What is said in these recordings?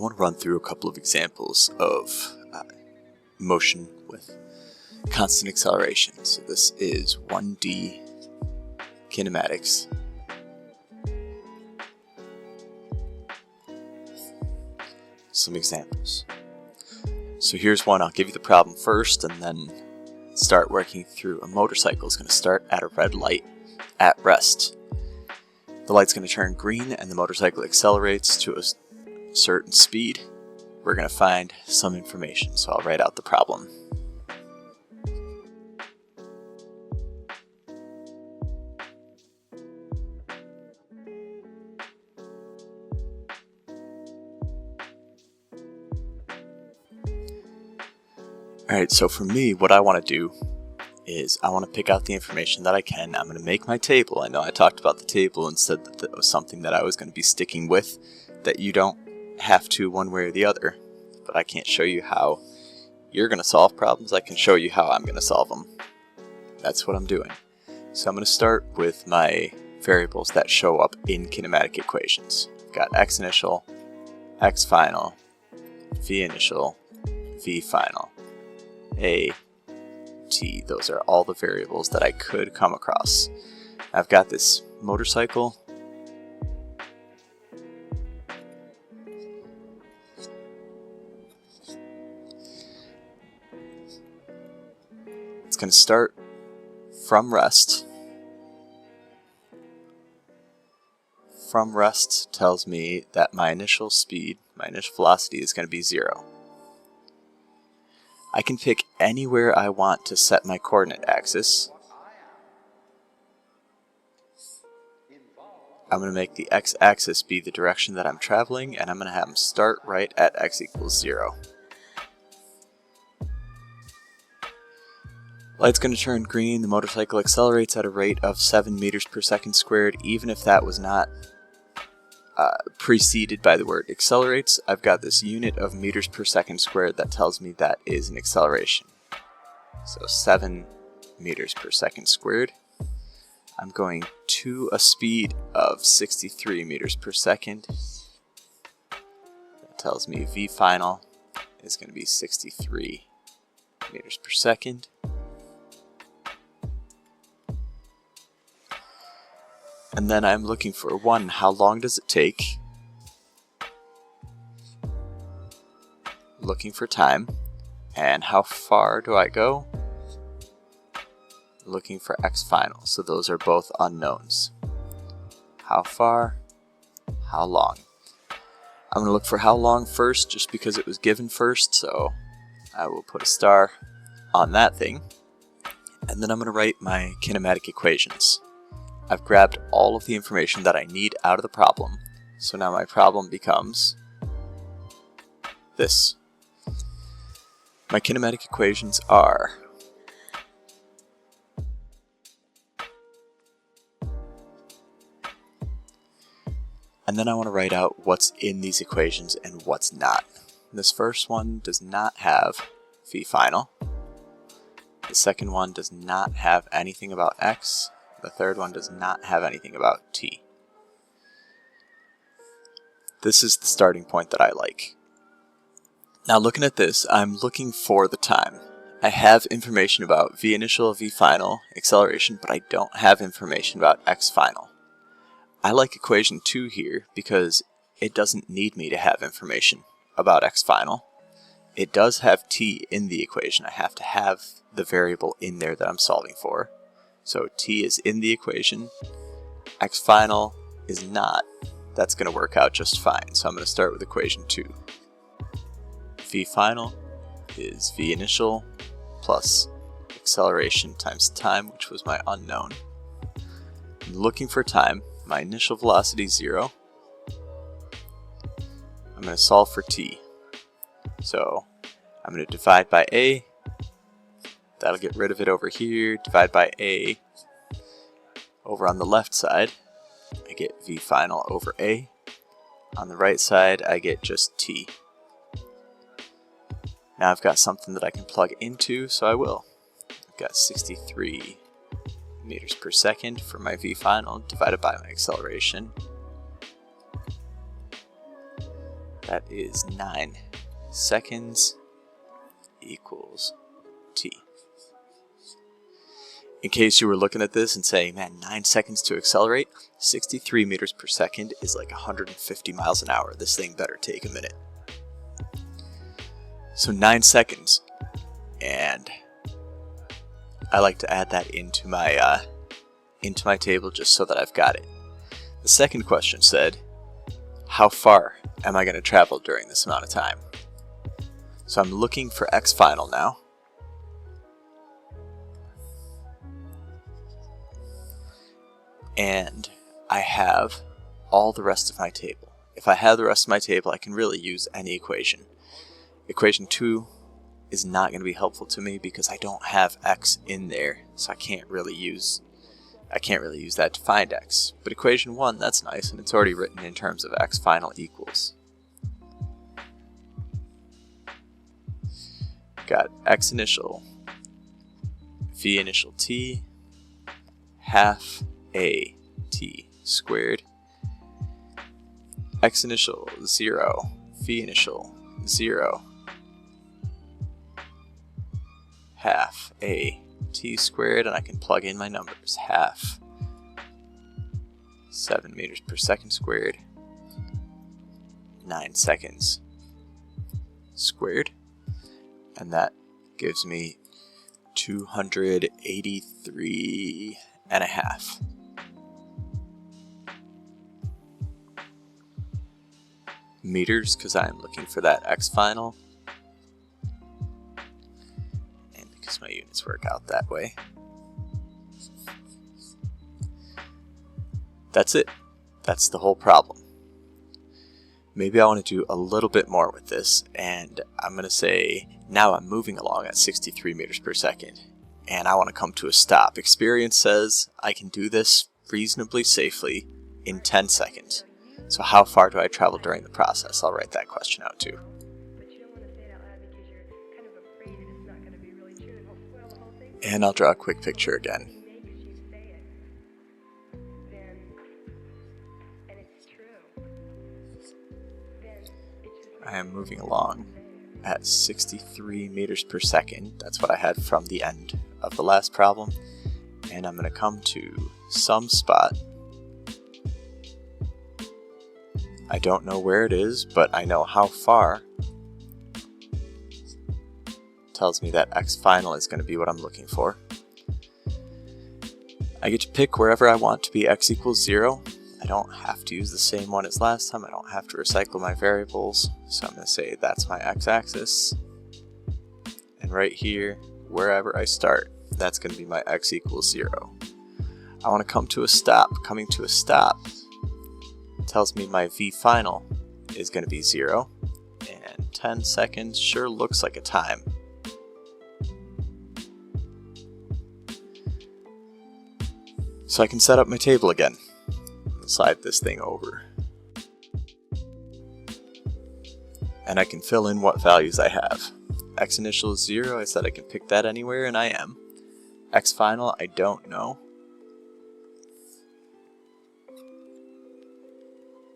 want to run through a couple of examples of motion with constant acceleration. So this is 1D kinematics. Some examples. So here's one. I'll give you the problem first and then start working through. A motorcycle is going to start at a red light at rest. The light's going to turn green and the motorcycle accelerates to a certain speed. We're going to find some information, so I'll write out the problem. Alright, so for me, what I want to do is I want to pick out the information that I can. I'm going to make my table. I know I talked about the table and said that it was something that I was going to be sticking with, that you don't have to one way or the other. But I can't show you how you're going to solve problems. I can show you how I'm going to solve them. That's what I'm doing. So I'm going to start with my variables that show up in kinematic equations. I've got x initial, x final, v initial, v final, a, t. Those are all the variables that I could come across. I've got this motorcycle. It's going to start from rest. From rest tells me that my initial speed, my initial velocity is going to be 0. I can pick anywhere I want to set my coordinate axis. I'm going to make the x-axis be the direction that I'm traveling, and I'm going to have them start right at x equals 0. Light's going to turn green. The motorcycle accelerates at a rate of 7 meters per second squared. Even if that was not preceded by the word accelerates, I've got this unit of meters per second squared that tells me that is an acceleration. So 7 meters per second squared. I'm going to a speed of 63 meters per second. That tells me v final is going to be 63 meters per second. And then I'm looking for how long does it take? Looking for time. And how far do I go? Looking for x final. So those are both unknowns. How far? How long? I'm going to look for how long first just because it was given first. So I will put a star on that thing. And then I'm going to write my kinematic equations. I've grabbed all of the information that I need out of the problem, so now my problem becomes this. My kinematic equations are and then I want to write out what's in these equations and what's not. This first one does not have v final. The second one does not have anything about x. The third one does not have anything about t. This is the starting point that I like. Now looking at this, I'm looking for the time. I have information about v initial, v final, acceleration, but I don't have information about x final. I like equation 2 here because it doesn't need me to have information about x final. It does have t in the equation. I have to have the variable in there that I'm solving for. So t is in the equation, x final is not. That's going to work out just fine. So I'm going to start with equation 2. V final is v initial plus acceleration times time, which was my unknown. I'm looking for time. My initial velocity is 0. I'm going to solve for t. So I'm going to divide by a. That'll get rid of it over here. Divide by a. Over on the left side, I get v final over a. On the right side, I get just t. Now I've got something that I can plug into, so I will. I've got 63 meters per second for my v final divided by my acceleration. That is 9 seconds equals t. In case you were looking at this and saying, man, 9 seconds to accelerate, 63 meters per second is like 150 miles an hour. This thing better take a minute. So 9 seconds. And I like to add that into my table just so that I've got it. The second question said, how far am I going to travel during this amount of time? So I'm looking for x final now. And I have all the rest of my table. If I have the rest of my table, I can really use any equation. Equation 2 is not going to be helpful to me because I don't have x in there, so I can't really use that to find x. But equation 1, that's nice, and it's already written in terms of x final equals. Got x initial, v initial t, half a t squared, x initial 0, v initial 0, half a t squared, and I can plug in my numbers. Half 7 meters per second squared, 9 seconds squared, and that gives me 283 and a half. Meters, because I'm looking for that x final, and because my units work out that way. That's it. That's the whole problem. Maybe I want to do a little bit more with this, and I'm going to say now I'm moving along at 63 meters per second, and I want to come to a stop. Experience says I can do this reasonably safely in 10 seconds. So how far do I travel during the process? I'll write that question out too. And I'll draw a quick picture again. I am moving along at 63 meters per second. That's what I had from the end of the last problem. And I'm going to come to some spot. I don't know where it is, but I know how far. Tells me that x final is going to be what I'm looking for. I get to pick wherever I want to be x equals 0. I don't have to use the same one as last time. I don't have to recycle my variables. So I'm going to say that's my x-axis. And right here, wherever I start, that's going to be my x equals 0. I want to come to a stop. Coming to a stop tells me my v final is going to be 0. And 10 seconds sure looks like a time. So I can set up my table again. Slide this thing over. And I can fill in what values I have. X initial is 0, I said I can pick that anywhere, and I am. X final, I don't know.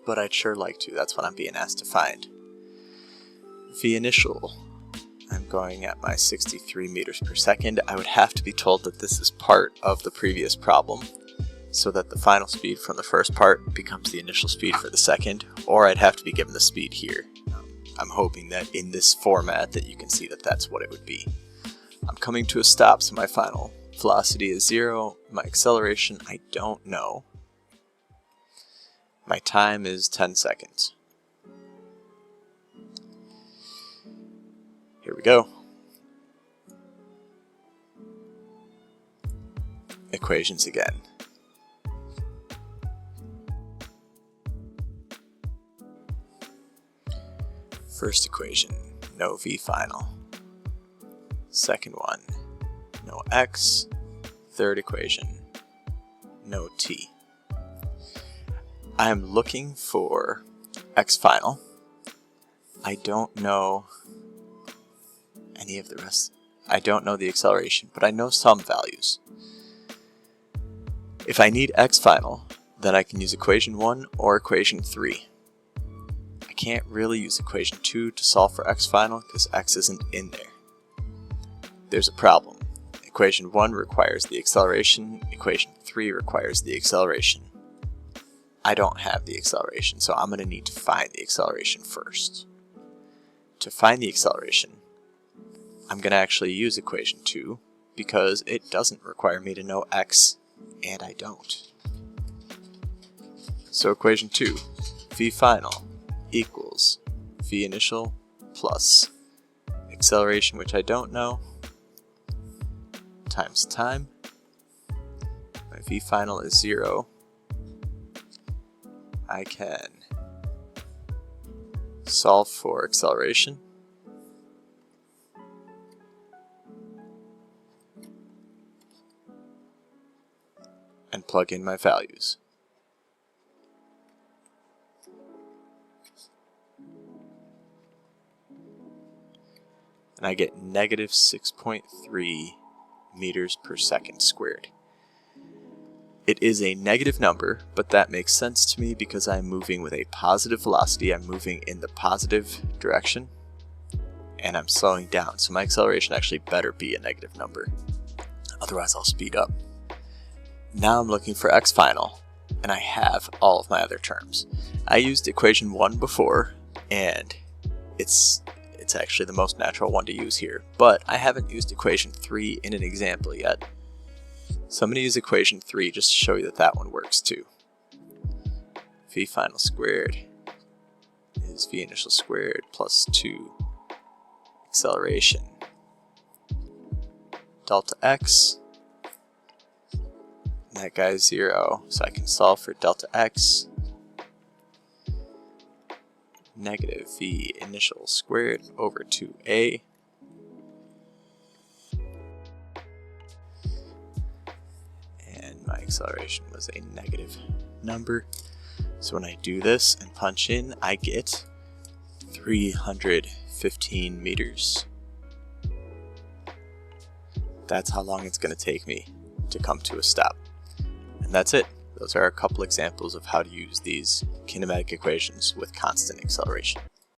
But I'd sure like to, that's what I'm being asked to find. V initial, I'm going at my 63 meters per second. I would have to be told that this is part of the previous problem, so that the final speed from the first part becomes the initial speed for the second, or I'd have to be given the speed here. I'm hoping that in this format that you can see that that's what it would be. I'm coming to a stop, so my final velocity is 0. My acceleration, I don't know. My time is 10 seconds. Here we go. Equations again. First equation, no v final. Second one, no x. Third equation, no t. I am looking for x final. I don't know any of the rest. I don't know the acceleration, but I know some values. If I need x final, then I can use equation 1 or equation 3. I I can't really use equation 2 to solve for x final because x isn't in there. There's a problem. Equation 1 requires the acceleration, equation 3 requires the acceleration. I don't have the acceleration, so I'm going to need to find the acceleration first. To find the acceleration, I'm going to actually use equation 2 because it doesn't require me to know x, and I don't. So equation 2, v final equals v initial plus acceleration, which I don't know, times time. My v final is 0. I can solve for acceleration. And plug in my values. And I get negative 6.3 meters per second squared. It is a negative number, but that makes sense to me because I'm moving with a positive velocity. I'm moving in the positive direction, and I'm slowing down. So my acceleration actually better be a negative number. Otherwise, I'll speed up. Now I'm looking for x final, and I have all of my other terms. I used equation 1 before, and it's actually the most natural one to use here, but I haven't used equation 3 in an example yet. So I'm going to use equation 3 just to show you that that one works too. V final squared is v initial squared plus 2 acceleration delta x. And that guy's 0, so I can solve for delta x. Negative v initial squared over 2a. And my acceleration was a negative number. So when I do this and punch in, I get 315 meters. That's how long it's going to take me to come to a stop. And that's it. Those are a couple examples of how to use these kinematic equations with constant acceleration.